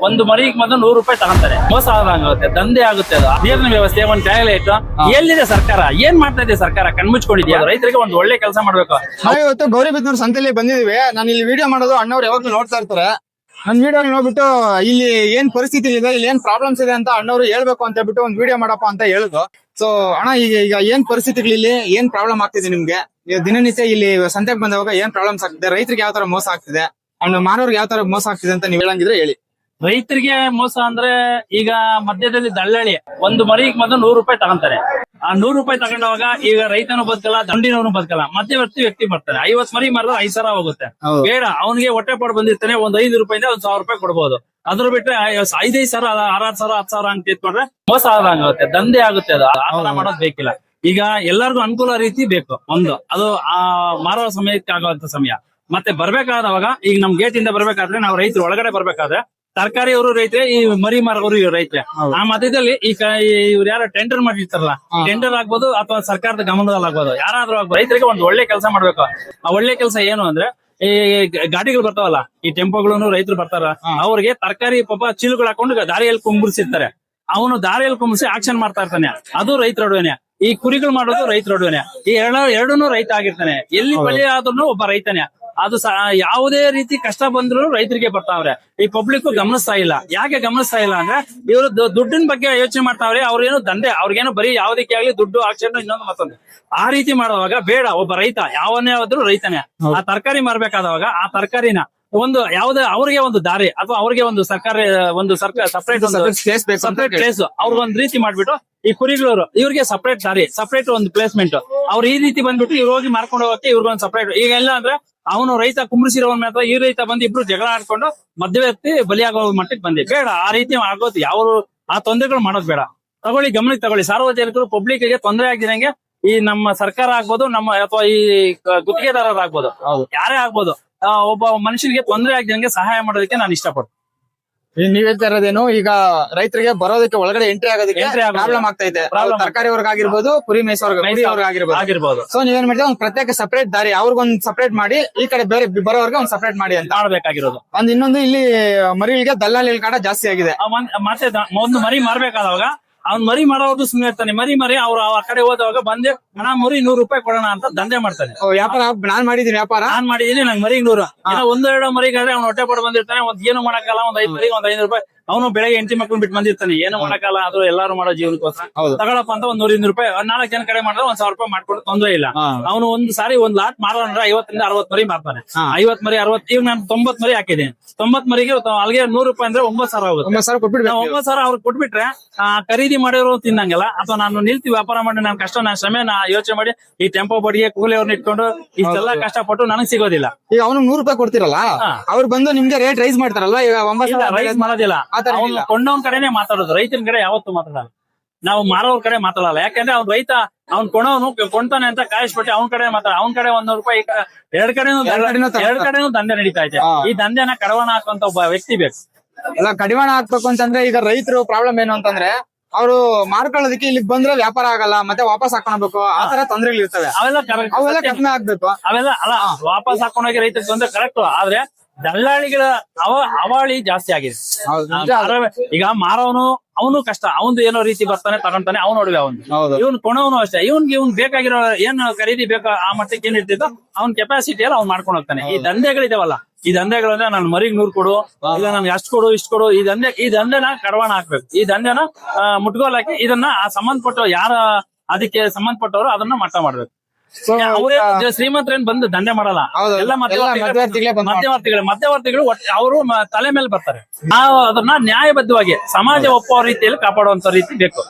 ಒಂದು ಮರಿಗೆ ಮೊದಲು 100 ರೂಪಾಯಿ ತಗೊಂತಾರೆ. ಮೋಸ ಆಗುತ್ತೆ, ದಂಧೆ ಆಗುತ್ತೆ. ಅದು ನೀರಿನ ವ್ಯವಸ್ಥೆ, ಒಂದು ಟಾಯ್ಲೆಟ್, ಎಲ್ಲಿದೆ ಸರ್ಕಾರ? ಏನ್ ಮಾಡ್ತಾ ಇದೆ ಸರ್ಕಾರ? ಕಣ್ಮುಚ್ಕೊಂಡಿದ್ಯಾ? ರೈತರಿಗೆ ಒಂದು ಒಳ್ಳೆ ಕೆಲಸ ಮಾಡ್ಬೇಕು. ನಾವು ಇವತ್ತು ಗೌರಿಬಿದನೂರು ಸಂತೆಯಲ್ಲಿ ಬಂದಿದೀವಿ. ನಾನು ಇಲ್ಲಿ ವಿಡಿಯೋ ಮಾಡೋದು ಅಣ್ಣವ್ರು ಯಾವಾಗ್ಲೂ ನೋಡ್ತಾ ಇರ್ತಾರೆ. ನನ್ ವಿಡಿಯೋ ನೋಡ್ಬಿಟ್ಟು ಇಲ್ಲಿ ಏನ್ ಪರಿಸ್ಥಿತಿ ಇದೆ, ಇಲ್ಲಿ ಏನ್ ಪ್ರಾಬ್ಲಮ್ಸ್ ಇದೆ ಅಂತ ಅಣ್ಣವ್ರು ಹೇಳ್ಬೇಕು ಅಂತ ಹೇಳ್ಬಿಟ್ಟು ಒಂದು ವಿಡಿಯೋ ಮಾಡಪ್ಪ ಅಂತ ಹೇಳಿದ್ರು. ಸೊ ಅಣ್ಣ, ಈಗ ಏನ್ ಪರಿಸ್ಥಿತಿಗಳಲ್ಲಿ ಏನ್ ಪ್ರಾಬ್ಲಮ್ ಆಗ್ತಿದೆ ನಿಮ್ಗೆ? ದಿನನಿತ್ಯ ಇಲ್ಲಿ ಸಂತೆಗೆ ಬಂದವಾಗ ಏನ್ ಪ್ರಾಬ್ಲಮ್ಸ್ ಆಗ್ತಿದೆ? ರೈತರಿಗೆ ಯಾವ ತರ ಮೋಸ ಆಗ್ತಿದೆ, ಅಂಡ್ ಮಾನವರಿಗೆ ಯಾವ ತರ ಮೋಸ ಆಗ್ತಿದೆ ಅಂತ ನೀವ್ ಹೇಳಂಗಿದ್ರೆ ಹೇಳಿ. ರೈತರಿಗೆ ಮೋಸ ಅಂದ್ರೆ ಈಗ ಮಧ್ಯದಲ್ಲಿ ದಳ್ಳಾಳಿ ಒಂದು ಮರಿಗೆ ಮೊದಲು 100 ರೂಪಾಯಿ ತಗೊಂತಾರೆ. ಆ 100 ರೂಪಾಯಿ ತಗೊಂಡವಾಗ ಈಗ ರೈತನು ಬದುಕಲ್ಲ, ದಂಡಿನವನು ಬದುಕಲ್ಲ, ಮಧ್ಯವರ್ತಿ ವ್ಯಕ್ತಿ ಬರ್ತಾನೆ. 50 ಮರಿ ಮಾರಿದ್ರೆ 5,000 ಹೋಗುತ್ತೆ. ಬೇಡ, ಅವನಿಗೆ ಹೊಟ್ಟೆ ಪಾಡು ಬಂದಿರ್ತಾನೆ, ಒಂದ್ 5 ರೂಪಾಯಿಂದ 1,000 ರೂಪಾಯಿ ಕೊಡ್ಬೋದು. ಅದ್ರ ಬಿಟ್ರೆ 5,000, 6,000, 10,000 ಅಂತ ಇಟ್ಕೊಂಡ್ರೆ ಮೋಸ ಆಗುತ್ತೆ, ದಂಧೆ ಆಗುತ್ತೆ. ಅದು ಆತರ ಮಾಡೋದ್ ಬೇಕಿಲ್ಲ. ಈಗ ಎಲ್ಲರಿಗೂ ಅನುಕೂಲ ರೀತಿ ಬೇಕು. ಒಂದು ಅದು ಆ ಮಾರೋ ಸಮಯಕ್ಕೆ ಆಗುವಂತ ಸಮಯ. ಮತ್ತೆ ಬರ್ಬೇಕಾದವಾಗ ಈಗ ನಮ್ ಗೇಟ್ ಇಂದ ಬರ್ಬೇಕಾದ್ರೆ ನಾವು ರೈತರು ಒಳಗಡೆ ಬರ್ಬೇಕಾದ್ರೆ ತರಕಾರಿ ಅವರು ರೈತರೆ, ಈ ಮರಿ ಮಾರೋರು ರೈತರೆ. ಆ ಮಧ್ಯದಲ್ಲಿ ಇವ್ರು ಯಾರು ಟೆಂಡರ್ ಮಾಡಿರ್ತಾರಲ್ಲ, ಟೆಂಡರ್ ಆಗ್ಬೋದು ಅಥವಾ ಸರ್ಕಾರದ ಗಮನದಲ್ಲಿ ಆಗ್ಬೋದು, ಯಾರಾದ್ರೂ ಆಗ್ಬೋದು. ರೈತರಿಗೆ ಒಂದು ಒಳ್ಳೆ ಕೆಲಸ ಮಾಡ್ಬೇಕು. ಆ ಒಳ್ಳೆ ಕೆಲಸ ಏನು ಅಂದ್ರೆ, ಈ ಗಾಡಿಗಳು ಬರ್ತಾವಲ್ಲ, ಈ ಟೆಂಪೋಗಳನ್ನು ರೈತರು ಬರ್ತಾರ, ಅವ್ರಿಗೆ ತರಕಾರಿ ಪಾಪ ಚೀಲಗಳು ಹಾಕೊಂಡು ದಾರಿಯಲ್ಲಿ ಕುಂಬರ್ಸಿರ್ತಾರೆ. ಅವನು ದಾರಿಯಲ್ಲಿ ಕುಂಬಿಸಿ ಆಕ್ಷನ್ ಮಾಡ್ತಾ ಇರ್ತಾನೆ. ಅದು ರೈತರ ಅಡುಗೆನೆ. ಈ ಕುರಿಗಳು ಮಾಡೋದು ರೈತರ ಅಡುಗೆನೆ. ಈ ಎರಡೂನು ರೈತ ಆಗಿರ್ತಾನೆ. ಎಲ್ಲಿ ಬಲಿ ಆದ್ರೂ ಒಬ್ಬ ರೈತನೇ. ಅದು ಯಾವುದೇ ರೀತಿ ಕಷ್ಟ ಬಂದ್ರು ರೈತರಿಗೆ ಬರ್ತಾವ್ರೆ. ಈ ಪಬ್ಲಿಕ್ ಗಮನಿಸ್ತಾ ಇಲ್ಲ. ಯಾಕೆ ಗಮನಿಸ್ತಾ ಇಲ್ಲ ಅಂದ್ರೆ, ಇವರು ದುಡ್ಡಿನ ಬಗ್ಗೆ ಯೋಚನೆ ಮಾಡ್ತಾವ್ರೆ. ಅವ್ರೇನು ದಂಧೆ, ಅವ್ರಿಗೇನು ಬರೀ ಯಾವುದಕ್ಕೆ ಆಗ್ಲಿ ದುಡ್ಡು ಆಕ್ಷನ್ ಇನ್ನೊಂದು ಮತ್ತೊಂದು. ಆ ರೀತಿ ಮಾಡುವಾಗ ಬೇಡ. ಒಬ್ಬ ರೈತ ಯಾವನ್ನೇ ಆದ್ರೂ ರೈತನೇ. ಆ ತರಕಾರಿ ಮಾರ್ಬೇಕಾದವಾಗ ಆ ತರಕಾರಿನ ಒಂದು ಯಾವುದೇ ಅವ್ರಿಗೆ ಒಂದು ದಾರಿ ಅಥವಾ ಅವ್ರಿಗೆ ಒಂದು ಸಪರೇಟ್ ಪ್ಲೇಸ್ ಅವ್ರಿಗೊಂದ್ ರೀತಿ ಮಾಡ್ಬಿಟ್ಟು, ಈ ಕುರಿಗಳವರು ಇವ್ರಿಗೆ ಸಪರೇಟ್ ದಾರಿ, ಸಪರೇಟ್ ಒಂದು ಪ್ಲೇಸ್ಮೆಂಟ್. ಅವ್ರು ಈ ರೀತಿ ಬಂದ್ಬಿಟ್ಟು ಇವ್ರು ಹೋಗಿ ಮಾರ್ಕೊಂಡು ಹೋಗಕ್ಕೆ ಇವ್ರಿಗೊಂದು ಸಪರೇಟ್. ಈಗ ಎಲ್ಲ ಅಂದ್ರೆ ಅವನು ರೈತ ಕುಂಬ್ರಿಸಿರೋನ್ ಮಾತ್ರ, ಈ ರೈತ ಬಂದು ಇಬ್ರು ಜಗಳ ಆಡ್ಕೊಂಡು ಮಧ್ಯವರ್ತಿ ಬಲಿಯಾಗೋ ಮಟ್ಟಕ್ಕೆ ಬಂದಿ. ಬೇಡ, ಆ ರೀತಿ ಆಗೋದು. ಯಾರು ಆ ತೊಂದರೆಗಳು ಮಾಡೋದು ಬೇಡ. ತಗೊಳ್ಳಿ, ಗಮನಕ್ಕೆ ತಗೊಳ್ಳಿ. ಸಾರ್ವಜನಿಕರು ಪಬ್ಲಿಕ್ ಗೆ ತೊಂದರೆ ಆಗಿದಂಗೆ ಈ ನಮ್ಮ ಸರ್ಕಾರ ಆಗ್ಬೋದು, ನಮ್ಮ ಅಥವಾ ಈ ಗುತ್ತಿಗೆದಾರರಾಗ್ಬೋದು, ಯಾರೇ ಆಗ್ಬೋದು, ಒಬ್ಬ ಮನುಷ್ಯನಿಗೆ ತೊಂದರೆ ಆಗಿದಂಗೆ ಸಹಾಯ ಮಾಡೋದಕ್ಕೆ ನಾನು ಇಷ್ಟಪಡ್ತೀನಿ. ನೀವ್ ಹೇಳ್ತಾ ಇರೋದೇನು, ಈಗ ರೈತರಿಗೆ ಬರೋದಕ್ಕೆ ಒಳಗಡೆ ಎಂಟ್ರಿ ಆಗೋದಕ್ಕೆ ಪ್ರಾಬ್ಲಮ್ ಆಗ್ತಾ ಇದೆ. ತರಕಾರಿ ವರ್ಗ ಆಗಿರ್ಬೋದು, ಕುರಿ ಆಗಿರ್ಬೋದು. ಸೊ ನೀವೇನ್ ಮಾಡಿದ್ರೆ ಒಂದು ಪ್ರತ್ಯೇಕ ಸಪರೇಟ್ ದಾರಿ, ಅವ್ರಿಗೊಂದು ಸಪರೇಟ್ ಮಾಡಿ, ಈ ಕಡೆ ಬೇರೆ ಬರೋರ್ಗೆ ಒಂದು ಸಪರೇಟ್ ಮಾಡಿ ಅಂತ ಮಾಡ್ಬೇಕಾಗಿರೋದು. ಇನ್ನೊಂದು, ಇಲ್ಲಿ ಮರಿಗಳಿಗೆ ದಲ್ಲಾಳಿ ಕಾಟ ಜಾಸ್ತಿ ಆಗಿದೆ. ಮತ್ತೆ ಒಂದು ಮರಿ ಮಾರ್ಬೇಕಾದವಾಗ ಅವ್ನ್ ಮರಿ ಮಾರೋದು ಸುಮ್ಮನೆ ಇರ್ತಾನೆ. ಮರಿ ಅವ್ರು ಆ ಕಡೆ ಹೋದವಾಗ ಬಂದು ಹಣ ಮರಿ 100 ರೂಪಾಯಿ ಕೊಡೋಣ ಅಂತ ದಂಧೆ ಮಾಡ್ತಾನೆ. ವ್ಯಾಪಾರ ನಾನ್ ಮಾಡಿದೀನಿ ನಂಗೆ ಮರಿಗೆ 100. ಒಂದೆರಡು ಮರಿಗಾದ್ರೆ ಅವ್ನು ಹೊಟ್ಟೆ ಪಡ ಬಂದಿರ್ತಾನೆ. ಏನು ಮಾಡಕ್ಕಲ್ಲ, ಒಂದ್ 5 ಮರಿಗೆ 5 ರೂಪಾಯಿ. ಅವನು ಬೆಳಗ್ಗೆ 8 ಮಕ್ಳು ಬಿಟ್ಟು ಬಂದಿರ್ತಾನೆ. ಏನು ಮಾಡಕ್ಕಲ್ಲ, ಆದ್ರೂ ಎಲ್ಲಾರು ಮಾಡೋ ಜೀವನಕ್ಕೋಸ್ಕರ ತಗೊಳಪ್ಪ ಅಂತ 100 ರೂಪಾಯಿ 4 ಜನ ಕಡೆ ಮಾಡಿದ್ರೆ 1,000 ರೂಪಾಯಿ ಮಾಡ್ಕೊಂಡು ತೊಂದ್ರೆ ಇಲ್ಲ. ಅವನು ಒಂದ್ ಸಾರಿ ಒಂದ್ ಲಾಟ್ ಮಾರೋಣ 50ರಿಂದ 60 ಮರಿ ಮಾರ್ತಾನೆ. 50 ಮರಿ 60. ಈಗ ನಾನು 90 ಮರಿ ಹಾಕಿದ್ದೀನಿ. 90 ಮರಿಗೆ ಅಲ್ಲಿಗೆ 100 ರೂಪಾಯಿ ಅಂದ್ರೆ 9,000 ಆಗುತ್ತೆ. 9,000 ಅವ್ರಿಗೆ ಕೊಟ್ಬಿಟ್ರೆ ಖರೀದಿ ಮಾಡಿರೋ ತಿನ್ನಂಗಿಲ್ಲ. ಅಥವಾ ನಾನು ನಿಲ್ತಿ ವ್ಯಾಪಾರ ಮಾಡಿ ನಾನು ಕಷ್ಟ, ನಾನು ಶ್ರಮೆ ಯೋಚನೆ ಮಾಡಿ ಈ ಟೆಂಪೋ ಬಡಿಗೆ ಕೂಲಿಯವ್ರನ್ನ ಇಟ್ಕೊಂಡು ಇಷ್ಟೆಲ್ಲ ಕಷ್ಟಪಟ್ಟು ನನಗೆ ಸಿಗೋದಿಲ್ಲ. ಈಗ ಅವನು 100 ರೂಪಾಯಿ ಕೊಡ್ತಿರಲ್ಲ, ಅವ್ರು ಬಂದು ನಿಮ್ಗೆ ರೇಟ್ ರೈಸ್ ಮಾಡ್ತಾರಲ್ಲ. ಈಗ 9,000 ರೈಸ್ ಮಾಡೋದಿಲ್ಲ. ಕೊಂಡವನ್ ಕಡೆನೆ ಮಾತಾಡೋದು, ರೈತನ ಕಡೆ ಯಾವತ್ತೂ ಮಾತಾಡಲ್ಲ. ನಾವು ಮಾರೋರ್ ಕಡೆ ಮಾತಾಡಲ್ಲ. ಯಾಕಂದ್ರೆ ಅವ್ನ್ ರೈತ ಅವ್ನ್ ಕೊಂಡ್ತಾನೆ ಅಂತ ಕಾಯಿಸ್ಬಿಟ್ಟು ಅವ್ನ ಕಡೆ ಅವ್ನ ಕಡೆ 100 ರೂಪಾಯಿ ಎರಡ್ ಕಡೆನೂ ದಂಧೆ ನಡೀತಾ ಇದೆ. ಈ ದಂಧೆನ ಕಡಿವಾಣ ಹಾಕುವಂತ ಒಬ್ಬ ವ್ಯಕ್ತಿ ಬೇಕು. ಅಲ್ಲ, ಕಡಿವಾಣ ಹಾಕ್ಬೇಕು ಅಂತಂದ್ರೆ ಈಗ ರೈತರು ಪ್ರಾಬ್ಲಮ್ ಏನು ಅಂತಂದ್ರೆ, ಅವರು ಮಾರ್ಕೊಳ್ಳೋದಕ್ಕೆ ಇಲ್ಲಿಗೆ ಬಂದ್ರೆ ವ್ಯಾಪಾರ ಆಗಲ್ಲ, ಮತ್ತೆ ವಾಪಸ್ ಹಾಕೊಂಡ್ಬೇಕು. ಆ ತರ ತೊಂದರೆಗಳು ಇರ್ತವೆ. ಅವೆಲ್ಲ ಕಡಿಮೆ ಆಗ್ಬೇಕು. ಅವೆಲ್ಲ ಅಲ್ಲ, ವಾಪಸ್ ಹಾಕೊಂಡೋಗಿ ರೈತರಿಗೆ ತೊಂದ್ರೆ ಕರೆಕ್ಟ್. ಆದ್ರೆ ದಲ್ಲಾಳಿಗಳ ಅವಾಳಿ ಜಾಸ್ತಿ ಆಗಿದೆ. ಈಗ ಮಾರೋನು ಅವನು ಕಷ್ಟ, ಅವನು ಏನೋ ರೀತಿ ಬರ್ತಾನೆ, ತಗೊಂತಾನೆ, ಅವ್ನು ನೋಡುವೆ. ಇವನ್ ಕೊಣವನು ಅಷ್ಟೇ. ಇವ್ನ್ ಬೇಕಾಗಿರೋ ಏನ್ ಖರೀದಿ ಬೇಕೋ ಆ ಮಟ್ಟಕ್ಕೆ ಏನ್ ಇರ್ತಿದ್ದೋ ಅವ್ನ ಕೆಪಾಸಿಟಿಯಲ್ಲಿ ಅವ್ನ್ ಮಾಡ್ಕೊಂಡು ಹೋಗ್ತಾನೆ. ಈ ದಂಧೆಗಳಿದಾವಲ್ಲ, ಈ ದಂಧೆಗಳಂದ್ರೆ ನಾನು ಮರಿಗೆ 100 ಕೊಡು, ಇಲ್ಲ ನನ್ಗೆ ಅಷ್ಟು ಕೊಡು, ಇಷ್ಟು ಕೊಡು. ಈ ದಂಧೆನ ಕಡಿವಾಣ ಹಾಕ್ಬೇಕು. ಈ ದಂಧೆನ ಮುಟ್ಗೋಲ್ ಹಾಕಿ ಇದನ್ನ ಸಂಬಂಧಪಟ್ಟ ಯಾರ ಅದಕ್ಕೆ ಸಂಬಂಧಪಟ್ಟವರು ಅದನ್ನ ಮಟ್ಟ ಮಾಡ್ಬೇಕು. ಶ್ರೀಮಂತರೇನ್ ಬಂದು ದಂಧೆ ಮಾಡಲ್ಲ. ಎಲ್ಲ ಮಧ್ಯವರ್ತಿಗಳು ಅವರು ತಲೆ ಮೇಲೆ ಬರ್ತಾರೆ. ನಾವು ಅದನ್ನ ನ್ಯಾಯಬದ್ಧವಾಗಿ ಸಮಾಜ ಒಪ್ಪುವ ರೀತಿಯಲ್ಲಿ ಕಾಪಾಡುವಂತ ರೀತಿ ಬೇಕು.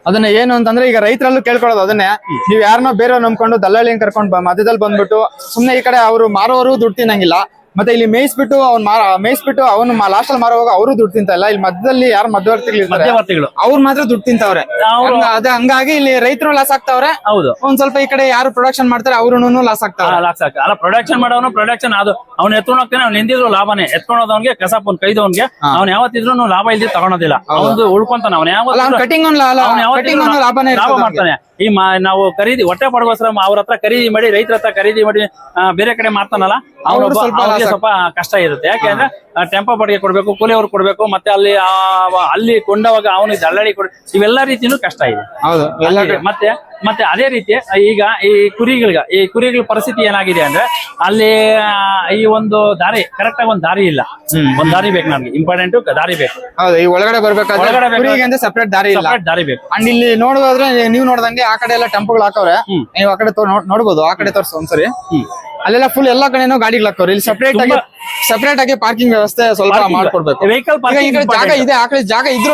ಅದನ್ನ ಏನು ಅಂತಂದ್ರೆ, ಈಗ ರೈತರಲ್ಲೂ ಕೇಳ್ಕೊಳ್ಳೋದು ಅದನ್ನೇ. ನೀವ್ ಯಾರನ್ನೋ ಬೇರೆ ನಂಬ್ಕೊಂಡು ದಲ್ಲಾಳಿನ ಕರ್ಕೊಂಡು ಮಧ್ಯದಲ್ಲಿ ಬಂದ್ಬಿಟ್ಟು ಸುಮ್ನೆ ಈ ಕಡೆ ಅವರು ಮಾರೋರು ದುಡ್ಡು ತಿನ್ನಂಗಿಲ್ಲ, ಮತ್ತೆ ಇಲ್ಲಿ ಮೇಯಿಸ್ಬಿಟ್ಟು ಅವನು ಲಾಸ್ಟ್ ಅಲ್ಲಿ ಮಾರುವಾಗ ಅವರು ದುಡ್ಡು ತಿಂತ ಇಲ್ಲ. ಇಲ್ಲಿ ಮಧ್ಯದಲ್ಲಿ ಯಾರು ಮಧ್ಯವರ್ತಿಗಳು ಅವ್ರು ಮಾತ್ರ ದುಡ್ಡು ತಿಂತವ್ರೆ. ಅದೇ ಹಂಗಾಗಿ ಇಲ್ಲಿ ರೈತರು ಲಾಸ್ ಆಗ್ತಾವ್ರೆ. ಹೌದು, ಒಂದ್ ಸ್ವಲ್ಪ ಈ ಕಡೆ ಯಾರು ಪ್ರೊಡಕ್ಷನ್ ಮಾಡ್ತಾರೆ ಅವ್ರು ಲಾಸ್ ಆಗ್ತಾರೆ. ಅಲ್ಲ, ಪ್ರೊಡಕ್ಷನ್ ಮಾಡೋನು ಪ್ರೊಡಕ್ಷನ್ ಅದು ಅವ್ನು ಎತ್ಕೊಂಡು ಹೋಗ್ತಾನೆ. ಅವ್ನು ನಿಂದಿದ್ರು ಲಾಭನೇ. ಎತ್ಕೊಂಡೋದವನ್ಗೆ ಕಸಪ್ ಒಂದು ಕೈದವನ್ಗೆ ಅವ್ನು ಯಾವತ್ತಿದ್ರು ಲಾಭ ಇಲ್ದಿ ತಗೊಳೋದಿಲ್ಲ. ಅವನು ಉಳ್ಕೊಂತಾನೆ. ಲಾಭ ಮಾಡ್ತಾನೆ. ಈ ನಾವು ಖರೀದಿ ಹೊಟ್ಟೆ ಪಡಗೋಸ್ಕರ ಅವ್ರ ಹತ್ರ ಖರೀದಿ ಮಾಡಿ, ರೈತರ ಹತ್ರ ಖರೀದಿ ಮಾಡಿ ಬೇರೆ ಕಡೆ ಮಾಡ್ತಾನಲ್ಲ, ಅವ್ನು ಸ್ವಲ್ಪ ಕಷ್ಟ ಇರುತ್ತೆ. ಯಾಕೆಂದ್ರೆ ಟೆಂಪೋ ಬಾಡಿಗೆ ಕೊಡ್ಬೇಕು, ಕೂಲಿ ಅವ್ರು ಕೊಡ್ಬೇಕು, ಮತ್ತೆ ಅಲ್ಲಿ ಕೊಂಡವಾಗ ಅವನಿಗೆ ದಳ್ಳಾಳಿ ಇವೆಲ್ಲ ರೀತಿನೂ ಕಷ್ಟ ಇದೆ. ಹೌದು ಮತ್ತೆ ಅದೇ ರೀತಿ ಈಗ ಈ ಕುರಿಗಳ ಪರಿಸ್ಥಿತಿ ಏನಾಗಿದೆ ಅಂದ್ರೆ ಅಲ್ಲಿ ಈ ಒಂದು ದಾರಿ ಕರೆಕ್ಟ್ ಆಗಿ ಒಂದು ದಾರಿ ಇಲ್ಲ. ಒಂದ್ ದಾರಿ ಬೇಕು ನಮ್ಗೆ, ಇಂಪಾರ್ಟೆಂಟ್ ದಾರಿ ಬೇಕು. ಹೌದು, ಈ ಒಳಗಡೆ ಬರ್ಬೇಕಾದ್ರೆ ಸಪರೇಟ್ ದಾರಿ ಇಲ್ಲ. ದಾರಿ ಬೇಕು. ಅಂಡ್ ಇಲ್ಲಿ ನೋಡೋದಾದ್ರೆ ನೀವು ನೋಡ್ದಂಗೆ ಆ ಕಡೆ ಎಲ್ಲ ಟೆಂಪೋಗಳು ಹಾಕವ್ರೆ. ನೀವು ಆ ಕಡೆ ನೋಡ್ಬೋದು, ಆ ಕಡೆ ತೋರ್ಸು ಒಂದ್ಸರಿ. ಅಲ್ಲೆಲ್ಲ ಫುಲ್ ಎಲ್ಲಾ ಕಡೆನೂ ಗಾಡಿಗಳು ಹಾಕವ್ರೆ. ಇಲ್ಲಿ ಸಪರೇಟ್ ಆಗಿ ಪಾರ್ಕಿಂಗ್ ವ್ಯವಸ್ಥೆ ಸ್ವಲ್ಪ ಮಾಡ್ಕೊಡ್ಬೇಕು. ವೆಹಿಕಲ್ ಈ ಕಡೆ ಜಾಗ ಇದೆ, ಆ ಕಡೆ ಜಾಗ ಇದ್ರೂ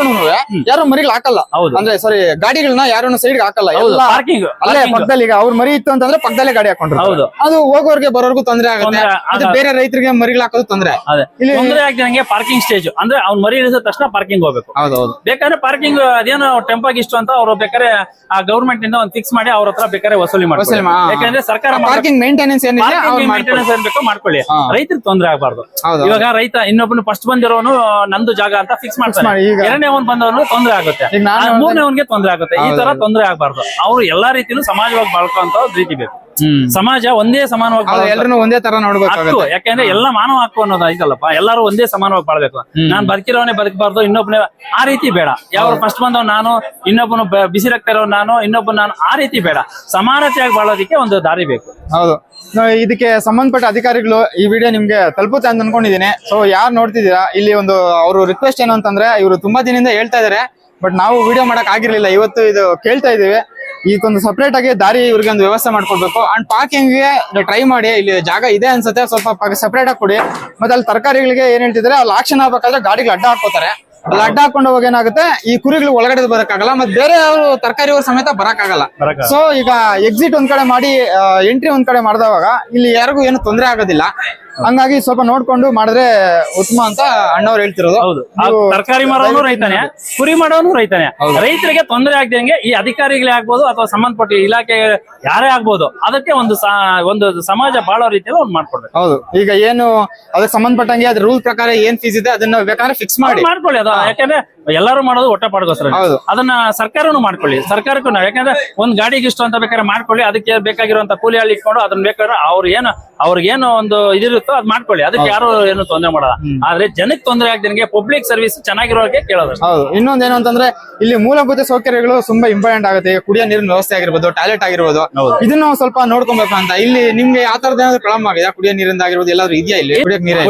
ಯಾರು ಮರಿಗಳು ಹಾಕಲ್ಲ. ಅಂದ್ರೆ ಸಾರಿ, ಗಾಡಿಗಳನ್ನ ಯಾರು ಸೈಡ್ ಹಾಕಲ್ಲ. ಪಾರ್ಕಿಂಗ್ ಅಲ್ಲೇ ಪಕ್ಕದಲ್ಲಿ ಈಗ ಅವ್ರ ಮರಿ ಇತ್ತು ಅಂತಂದ್ರೆ ಪಕ್ಕದಲ್ಲೇ ಗಾಡಿ ಹಾಕೊಂಡ್ರು. ಅದು ಹೋಗೋರ್ಗೆ ಬರೋರ್ಗು ತೊಂದ್ರೆ ಆಗುತ್ತೆ. ಅದು ಬೇರೆ ರೈತರಿಗೆ ಮರಿಗಳು ಹಾಕೋದು ತೊಂದ್ರೆ. ಇಲ್ಲಿ ತೊಂದ್ರೆ ಆಗ್ದಂಗೆ ಪಾರ್ಕಿಂಗ್ ಸ್ಟೇಜ್ ಅಂದ್ರೆ ಅವ್ನ ಮರಿ ಇಳಿಸಿದ ತಕ್ಷಣ ಪಾರ್ಕಿಂಗ್ ಹೋಗ್ಬೇಕು. ಹೌದೌದು. ಬೇಕಾದ್ರೆ ಪಾರ್ಕಿಂಗ್ ಅದೇನೋ ಟೆಂಪೋಗೆ ಇಷ್ಟು ಅಂತ ಅವ್ರು ಬೇಕಾದ್ರೆ ಆ ಗವರ್ಮೆಂಟ್ ಇಂದ ಒಂದು ಫಿಕ್ಸ್ ಮಾಡಿ ಅವ್ರ ಹತ್ರ ಬೇಕಾದ್ರೆ ವಸೂಲಿ ಮಾಡ್ತಾರೆ. ಯಾಕಂದ್ರೆ ಸರ್ಕಾರ ಪಾರ್ಕಿಂಗ್ ಮೇಂಟೆನೆನ್ಸ್ ಏನಿದೆ ಮೇಂಟೆನೆನ್ಸ್ ಏನ್ಬೇಕು ಮಾಡ್ಕೊಳ್ಳಿ, ರೈತರಿಗೆ ತೊಂದ್ರೆ ಆಗಬಾರ್ದು. ಇವಾಗ ರೈತ ಇನ್ನೊಬ್ಬನು ಫಸ್ಟ್ ಬಂದಿರೋನು ನಂದು ಜಾಗ ಅಂತ ಫಿಕ್ಸ್ ಮಾಡ್ತಾನೆ, ಎರಡನೇ ಅವನ್ ಬಂದವನು ತೊಂದ್ರೆ ಆಗುತ್ತೆ, ಮೂರನೇ ಅವನ್ಗೆ ತೊಂದ್ರೆ ಆಗುತ್ತೆ. ಈ ತರ ತೊಂದ್ರೆ ಆಗಬಾರ್ದು. ಅವ್ರು ಎಲ್ಲಾ ರೀತಿನೂ ಸಮಾಜವಾಗಿ ಬಾಳ್ಕೊಂತ ರೀತಿ ಬೇಕು. ಸಮಾಜ ಒಂದೇ ಸಮಾನವಾಗಿ ಎಲ್ಲರೂ ಒಂದೇ ತರ ನೋಡ್ಬೇಕು. ಯಾಕಂದ್ರೆ ಎಲ್ಲ ಮಾನವ ಹಕ್ಕು ಅನ್ನೋದು ಐತಲ್ಲಪ್ಪ, ಎಲ್ಲರೂ ಒಂದೇ ಸಮಾನವಾಗಿ ಬಾಳ್ಬೇಕು. ನಾನ್ ಬದುಕಿರೋನೇ ಬದುಕಬಾರ್ದು, ಇನ್ನೊಬ್ಬನೇ ಆ ರೀತಿ ಬೇಡ. ಯಾವ ಫಸ್ಟ್ ಬಂದವ್ ನಾನು, ಇನ್ನೊಬ್ಬನು ಬಿಸಿ ರಕ್ತ ಇರೋ ನಾನು, ಇನ್ನೊಬ್ಬ ನಾನು, ಆ ರೀತಿ ಬೇಡ. ಸಮಾನತೆಯಾಗಿ ಬಾಳೋದಕ್ಕೆ ಒಂದು ದಾರಿ ಬೇಕು. ಹೌದು, ಇದಕ್ಕೆ ಸಂಬಂಧಪಟ್ಟ ಅಧಿಕಾರಿಗಳು ಈ ವಿಡಿಯೋ ನಿಮ್ಗೆ ತಲುಪುತ್ತೆ ಅಂತ ಅನ್ಕೊಂಡಿದೀನಿ. ಸೊ ಯಾರು ನೋಡ್ತಿದ್ದೀರಾ, ಇಲ್ಲಿ ಒಂದು ಅವರು ರಿಕ್ವೆಸ್ಟ್ ಏನು ಅಂತಂದ್ರೆ, ಇವರು ತುಂಬಾ ದಿನದಿಂದ ಹೇಳ್ತಾ ಇದಾರೆ, ಬಟ್ ನಾವು ವಿಡಿಯೋ ಮಾಡಕ್ ಆಗಿರ್ಲಿಲ್ಲ. ಇವತ್ತು ಇದು ಕೇಳ್ತಾ ಇದೀವಿ. ಇದಕ್ಕೊಂದು ಸಪರೇಟ್ ಆಗಿ ದಾರಿ ಇವ್ರಿಗೆ ಒಂದು ವ್ಯವಸ್ಥೆ ಮಾಡ್ಕೊಡ್ಬೇಕು. ಅಂಡ್ ಪಾರ್ಕಿಂಗ್ ಗೆ ಟ್ರೈ ಮಾಡಿ, ಇಲ್ಲಿ ಜಾಗ ಇದೆ ಅನ್ಸುತ್ತೆ, ಸ್ವಲ್ಪ ಸಪರೇಟ್ ಆಗಿ ಕೊಡಿ. ಮತ್ತೆ ಅಲ್ಲಿ ತರಕಾರಿಗಳಿಗೆ ಏನ್ ಹೇಳ್ತಿದ್ರೆ, ಅಲ್ಲಿ ಆಕ್ಷನ್ ಆಗ್ಬೇಕಾದ್ರೆ ಗಾಡಿಗೆ ಅಡ್ಡ ಹಾಕೋತಾರೆ. ಅಲ್ಲಿ ಅಡ್ಡ ಹಾಕೊಂಡು ಹೋಗಿ ಏನಾಗುತ್ತೆ, ಈ ಕುರಿಗಳು ಒಳಗಡೆ ಬರಕ್ಕಾಗಲ್ಲ, ಮತ್ತೆ ಬೇರೆ ಅವರು ತರಕಾರಿ ಸಮೇತ ಬರಕ್ಕಾಗಲ್ಲ. ಸೊ ಈಗ ಎಕ್ಸಿಟ್ ಒಂದ್ ಕಡೆ ಮಾಡಿ, ಎಂಟ್ರಿ ಒಂದ್ ಕಡೆ ಮಾಡಿದವಾಗ ಇಲ್ಲಿ ಯಾರಿಗೂ ಏನು ತೊಂದರೆ ಆಗೋದಿಲ್ಲ. ಹಂಗಾಗಿ ಸ್ವಲ್ಪ ನೋಡ್ಕೊಂಡು ಮಾಡಿದ್ರೆ ಉತ್ತಮ ಅಂತ ಅಣ್ಣವ್ರು ಹೇಳ್ತಿರೋದು. ಹೌದು, ತರಕಾರಿ ಮಾರೋನು ರೈತಾನೆ, ಕುರಿ ಮಾಡೋನು ರೈತಾನೆ. ರೈತರಿಗೆ ತೊಂದರೆ ಆಗದಂಗೆ ಈ ಅಧಿಕಾರಿಗಳೇ ಆಗ್ಬೋದು ಅಥವಾ ಸಂಬಂಧಪಟ್ಟ ಇಲಾಖೆ ಯಾರೇ ಆಗ್ಬೋದು, ಅದಕ್ಕೆ ಒಂದು ಸಮಾಜ ಬಾಳೋ ರೀತಿಯಲ್ಲಿ ಒಂದು ಮಾಡ್ಕೊಡ್ಬೇಕು. ಹೌದು, ಈಗ ಏನು ಅದಕ್ಕೆ ಸಂಬಂಧಪಟ್ಟಂಗೆ ಅದ್ರ ರೂಲ್ ಪ್ರಕಾರ ಏನ್ ಫೀಸ್ ಇದೆ ಅದನ್ನ ಬೇಕಾದ್ರೆ ಫಿಕ್ಸ್ ಮಾಡ್ಕೊಳ್ಳಿ. ಅದು ಯಾಕಂದ್ರೆ ಎಲ್ಲರೂ ಮಾಡೋದು ಹೊಟ್ಟೆಪಾಡಿಗೋಸ್ಕರ. ಅದನ್ನ ಸರ್ಕಾರನು ಮಾಡ್ಕೊಳ್ಳಿ. ಸರ್ಕಾರಕ್ಕೂ ನಾವು ಯಾಕಂದ್ರೆ ಒಂದ್ ಗಾಡಿಗೆ ಇಷ್ಟು ಅಂತ ಬೇಕಾದ್ರೆ ಮಾಡ್ಕೊಳ್ಳಿ, ಅದಕ್ಕೆ ಬೇಕಾಗಿರುವಂತ ಕೂಲಿ ಹಳ್ಳಿ ಇಟ್ಕೊಂಡು ಅದನ್ನ ಬೇಕಾದ್ರೆ ಅವ್ರಿಗೇನು ಒಂದು ಇದಿರುತ್ತೋ ಅದ್ ಮಾಡ್ಕೊಳ್ಳಿ. ಅದಕ್ಕೆ ಯಾರು ಏನು ತೊಂದರೆ ಮಾಡಲ್ಲ. ಆದ್ರೆ ಜನಕ್ಕೆ ತೊಂದರೆ ಆಗ್ದಂಗೆ ಪಬ್ಲಿಕ್ ಸರ್ವಿಸ್ ಚೆನ್ನಾಗಿರೋಕೆ ಕೇಳೋದು. ಹೌದು, ಇನ್ನೊಂದೇನು ಅಂತಂದ್ರೆ ಇಲ್ಲಿ ಮೂಲಭೂತ ಸೌಕರ್ಯಗಳು ತುಂಬಾ ಇಂಪಾರ್ಟೆಂಟ್ ಆಗುತ್ತೆ. ಕುಡಿಯೋ ನೀರಿನ ವ್ಯವಸ್ಥೆ ಆಗಿರ್ಬೋದು, ಟಾಯ್ಲೆಟ್ ಆಗಿರ್ಬೋದು, ಇದನ್ನು ಸ್ವಲ್ಪ ನೋಡ್ಕೊಬೇಕು ಅಂತ. ಇಲ್ಲಿ ನಿಮ್ಗೆ ಆ ತರದ ಏನಾದ್ರು ಪ್ರಾಬ್ಲಮ್ ಆಗಿದೆ? ಕುಡಿಯೋ ನೀರಿಂದ ಆಗಿರ್ಬೋದು ಎಲ್ಲಾದ್ರೂ ಇದೆಯಾ? ಇಲ್ಲಿ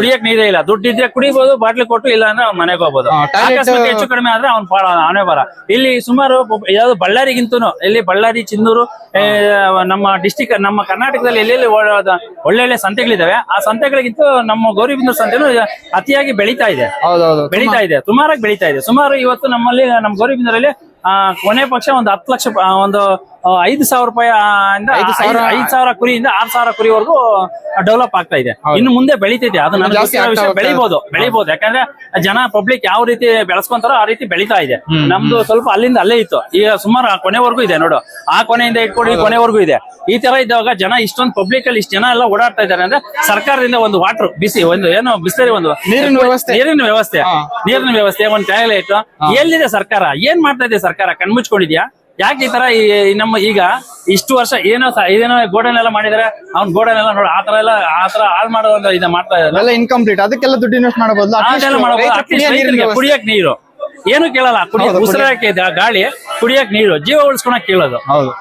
ಕುಡಿಯಕ್ ನೀರೇ ಇಲ್ಲ. ದುಡ್ಡು ಇದ್ರೆ ಕುಡಿಬಹುದು, ಬಾಟ್ಲಿ ಕೊಟ್ಟು, ಇಲ್ಲ ಅಂದ್ರೆ ಅವ್ನ ಮನೆಗೆ ಹೋಗ್ಬೋದು. ಹೆಚ್ಚು ಕಡಿಮೆ ಆದ್ರೆ ಅವನೇ ಬರ. ಇಲ್ಲಿ ಸುಮಾರು ಯಾವ್ದು ಬಳ್ಳಾರಿಗಿಂತೂ ಇಲ್ಲಿ ಬಳ್ಳಾರಿ, ಚಿನ್ನೂರು, ನಮ್ಮ ಡಿಸ್ಟಿಕ್, ನಮ್ಮ ಕರ್ನಾಟಕದಲ್ಲಿ ಎಲ್ಲೆಲ್ಲಿ ಒಳ್ಳೊಳ್ಳೆ ಸಂತೆಗಳಿದಾವೆ. ಆ ಸಂತೆಗಳಿಗಿಂತ ನಮ್ಮ ಗೌರಿಬಿದನೂರು ಸಂತೆನೂ ಅತಿಯಾಗಿ ಬೆಳೀತಾ ಇದೆ. ಸುಮಾರಾಗಿ ಬೆಳೀತಾ ಇದೆ. ಸುಮಾರು ಇವತ್ತು ನಮ್ಮಲ್ಲಿ ನಮ್ಮ ಗೌರಿಬಿದನೂರಲ್ಲಿ ಕೊನೆ ಪಕ್ಷ ಒಂದು 10 ಲಕ್ಷ, ಒಂದು 5,000 ರೂಪಾಯಿ 5,000 ಕುರಿಯಿಂದ 6,000 ಕುರಿವರೆಗೂ ಡೆವಲಪ್ ಆಗ್ತಾ ಇದೆ. ಇನ್ನು ಮುಂದೆ ಬೆಳೀತಿದೆ. ಅದು ಬೆಳಿಬಹುದು. ಯಾಕಂದ್ರೆ ಜನ ಪಬ್ಲಿಕ್ ಯಾವ ರೀತಿ ಬೆಳೆಸ್ಕೊಂತಾರೋ ಆ ರೀತಿ ಬೆಳೀತಾ ಇದೆ. ನಮ್ದು ಸ್ವಲ್ಪ ಅಲ್ಲಿಂದ ಅಲ್ಲೇ ಇತ್ತು, ಈಗ ಸುಮಾರು ಕೊನೆವರೆಗೂ ಇದೆ ನೋಡು. ಆ ಕೊನೆಯಿಂದ ಇಟ್ಕೊಂಡು ಈ ಕೊನೆವರೆಗೂ ಇದೆ. ಈ ತರ ಇದ್ದಾಗ ಜನ ಇಷ್ಟೊಂದು ಪಬ್ಲಿಕ್ ಅಲ್ಲಿ ಇಷ್ಟು ಜನ ಎಲ್ಲ ಓಡಾಡ್ತಾ ಇದ್ದಾರೆ ಅಂದ್ರೆ ಸರ್ಕಾರದಿಂದ ಒಂದು ವಾಟರ್ ಒಂದು ಏನೋ ಬಿಸ್ಲರಿ ಒಂದು ನೀರಿನ ವ್ಯವಸ್ಥೆ ಒಂದು ಟಾಯ್ಲೆಟ್ ಎಲ್ಲಿದೆ? ಸರ್ಕಾರ ಏನ್ ಮಾಡ್ತಾ ಇದೆ? ಸರ್ಕಾರ ಕಣ್ಮುಚ್ಕೊಂಡಿದ್ಯಾ? ಯಾಕೆ ಈ ತರ ನಮ್ಮ ಈಗ ಇಷ್ಟು ವರ್ಷ ಏನೋ ಗೋಡನ್ ಎಲ್ಲ ಮಾಡಿದಾರೆ, ಅವ್ನ್ ಗೋಡನ್ ಎಲ್ಲ ನೋಡಿ ಆ ತರ ಹಾಳು ಮಾಡೋ ಇದು ಮಾಡ್ತಾ ಇದ್ದಾರೆ. ಇನ್ಕಂಪ್ಲೀಟ್, ಅದಕ್ಕೆಲ್ಲ ದುಡ್ಡು ಇನ್ವೆಸ್ಟ್ ಮಾಡಬಹುದು. ಕುಡಿಯಕ್ ನೀರು ಏನು ಕೇಳಲ್ಲ, ಉಸಿರಾಕೆ ಗಾಳಿ, ಕುಡಿಯಕ್ ನೀರು, ಜೀವ ಉಳಿಸ್ಕೊಳಕ್ ಕೇಳೋದು. ಹೌದು,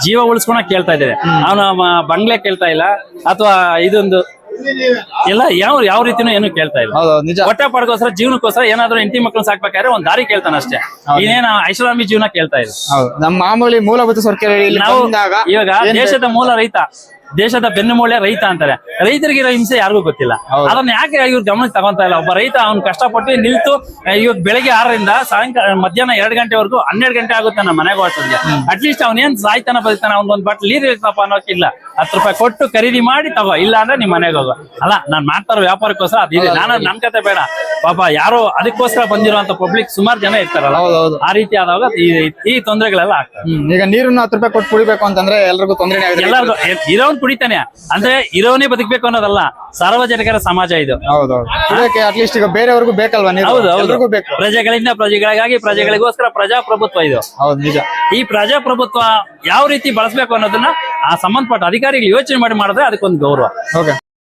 ಜೀವ ಉಳಿಸ್ಕೊಳಕ್ ಕೇಳ್ತಾ ಇದ್ದಾರೆ. ಅವನು ಬಂಗ್ಲೆ ಕೇಳ್ತಾ ಇಲ್ಲ, ಅಥವಾ ಇದೊಂದು ಎಲ್ಲ ಯಾವ ರೀತಿನೂ ಏನು ಕೇಳ್ತಾ ಇಲ್ಲ. ಹೊಟ್ಟೆ ಪಾಡ್ಗೋಸ್ಕರ, ಜೀವನಕ್ಕೋಸ್ಕರ ಏನಾದ್ರು ಹೆಂಡತಿ ಮಕ್ಕಳು ಸಾಕ್ಬೇಕಾದ್ರೆ ಒಂದ್ ದಾರಿ ಕೇಳ್ತಾನ ಅಷ್ಟೇ. ಇನ್ನೇನ ಐಷಾರಾಮಿ ಜೀವನ ಕೇಳ್ತಾ ಇಲ್ಲ. ನಮ್ಮ ಮಾಮೂಲಿ ಮೂಲಭೂತ ಸೌಕರ್ಯ ನಾವು ಇವಾಗ ದೇಶದ ಮೂಲ ರೈತ, ದೇಶದ ಬೆನ್ನುಮೂಳೆ ರೈತ ಅಂತಾರೆ. ರೈತರಿಗಿರೋ ಹಿಂಸೆ ಯಾರಿಗೂ ಗೊತ್ತಿಲ್ಲ. ಅದನ್ನ ಯಾಕೆ ಇವ್ರು ಗಮನಕ್ಕೆ ತಗೊಂತಾ ಇಲ್ಲ? ಒಬ್ಬ ರೈತ ಅವ್ನು ಕಷ್ಟಪಟ್ಟು ನಿಲ್ತು ಇವಾಗ ಬೆಳಗ್ಗೆ 6ರಿಂದ ಸಾಯಂಕಾಲ ಮಧ್ಯಾಹ್ನ 2 ಗಂಟೆವರೆಗೂ 12 ಗಂಟೆ ಆಗುತ್ತೆ ನಮ್ಮ ಮನೆಗೆ ಹೋಗ್ತದೆ. ಅಟ್ಲೀಸ್ಟ್ ಅವ್ನೇನ್ ಸಾಯ್ತಾನ ಬದುಕ್ತಾನ, ಅವ್ನಿಗೊಂದ್ ಬಾಟ್ಲ್ ನೀರ್ ಇರ್ತಪ್ಪ ಅನ್ನೋಕಿಲ್ಲ. 10 ರೂಪಾಯಿ ಕೊಟ್ಟು ಖರೀದಿ ಮಾಡಿ ತಗೋ, ಇಲ್ಲ ಅಂದ್ರೆ ನಿಮ್ ಮನೆಗೆ ಹೋಗೋ. ಅಲ್ಲ, ನಾನ್ ಮಾಡ್ತಾರೋ ವ್ಯಾಪಾರಕ್ಕೋಸ್ಕರ ಅದಿದೆ. ನನ್ ಕತೆ ಬೇಡ ಪಾಪ. ಯಾರೋ ಅದಕ್ಕೋಸ್ಕರ ಬಂದಿರುವಂತ ಪಬ್ಲಿಕ್ ಸುಮಾರು ಜನ ಇರ್ತಾರಲ್ಲ, ಆ ರೀತಿ ಆದಾಗ ಈ ತೊಂದರೆಗಳೆಲ್ಲ ಆಗ್ತವೆ. ಈಗ ನೀರನ್ನು 10 ರೂಪಾಯಿ ಕೊಟ್ಟು ಕುಡಿಬೇಕು ಅಂತಂದ್ರೆ ಎಲ್ರಿಗೂ ತೊಂದರೆ. ಎಲ್ಲರಿಗೂ ಇರೋನ್ ಕುಡಿತಾನೆ ಅಂದ್ರೆ ಇರೋನೇ ಬದುಕಬೇಕು ಅನ್ನೋದಲ್ಲ, ಸಾರ್ವಜನಿಕರ ಸಮಾಜ ಇದು. ಅಟ್ಲೀಸ್ಟ್ ಈಗ ಬೇರೆಯವ್ರಿಗೂ ಬೇಕಲ್ವಾ? ಹೌದು, ಪ್ರಜೆಗಳಿಂದ ಪ್ರಜೆಗಳಿಗಾಗಿ, ಪ್ರಜೆಗಳಿಗೋಸ್ಕರ ಪ್ರಜಾಪ್ರಭುತ್ವ ಇದು. ನಿಜ. ಈ ಪ್ರಜಾಪ್ರಭುತ್ವ ಯಾವ ರೀತಿ ಬಳಸಬೇಕು ಅನ್ನೋದನ್ನ ಆ ಸಂಬಂಧಪಟ್ಟ ಅಧಿಕಾರಿಗಳು ಯೋಚನೆ ಮಾಡಿದ್ರೆ ಅದಕ್ಕೊಂದು ಗೌರವ.